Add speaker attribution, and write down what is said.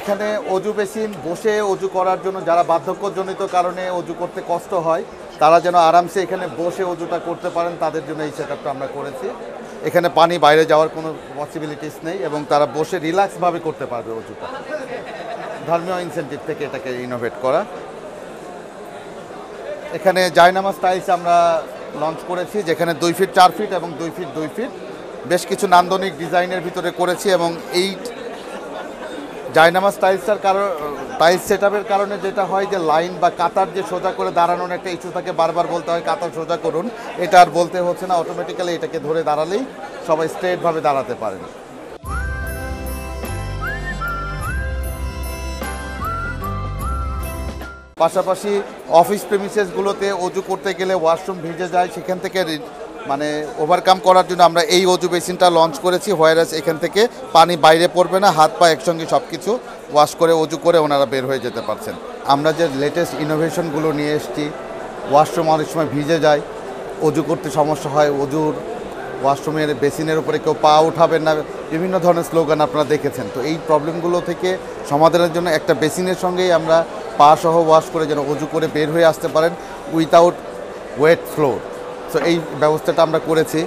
Speaker 1: এখানে অজু বেসিন বসে অজু করার জন্য যারা বার্ধক্যজনিত কারণে অজু করতে কষ্ট হয় তারা যেন আরামসে এখানে বসে অজুটা করতে পারেন, তাদের জন্য এই সেটআপটা আমরা করেছি। এখানে পানি বাইরে যাওয়ার কোনো পসিবিলিটিস নেই এবং তারা বসে রিল্যাক্সভাবে করতে পারবে অজুটা। ধর্মীয় ইনসেন্টিভ থেকে এটাকে ইনোভেট করা। এখানে জায়নামাজ টাইলস আমরা লঞ্চ করেছি, যেখানে 2 ফিট 4 ফিট এবং 2 ফিট 2 ফিট বেশ কিছু নান্দনিক ডিজাইনের ভিতরে করেছি। এবং এই জায়নামাজ টাইলস সেটআপের কারণে যেটা হয় যে লাইন বা কাতার যে সোজা করে দাঁড়ানোর একটা ইস্যু থাকে, বারবার বলতে হয় কাতার সোজা করুন, এটা আর বলতে হচ্ছে না, অটোমেটিক্যালি এটাকে ধরে দাঁড়ালেই সবাই স্ট্রেটভাবে দাঁড়াতে পারেন। পাশাপাশি অফিস প্রেমিসেসগুলোতে অজু করতে গেলে ওয়াশরুম ভিজে যায়, সেখান থেকে মানে ওভারকাম করার জন্য আমরা এই অজু বেসিনটা লঞ্চ করেছি। হোয়ারাস এখান থেকে পানি বাইরে পড়বে না, হাত পা একসঙ্গে সব কিছু ওয়াশ করে অজু করে ওনারা বের হয়ে যেতে পারছেন। আমরা যে লেটেস্ট ইনোভেশনগুলো নিয়ে এসেছি, ওয়াশরুম অনেক সময় ভিজে যায়, অজু করতে সমস্যা হয়, অজুর ওয়াশরুমের বেসিনের উপরে কেউ পা উঠাবেন না, বিভিন্ন ধরনের স্লোগান আপনারা দেখেছেন। তো এই প্রবলেমগুলো থেকে সমাধানের জন্য একটা বেসিনের সঙ্গেই আমরা পা সহ ওয়াশ করে যেন অজু করে বের হয়ে আসতে পারেন উইথাউট ওয়েট ফ্লোর। সো এই ব্যবস্থাটা আমরা করেছি।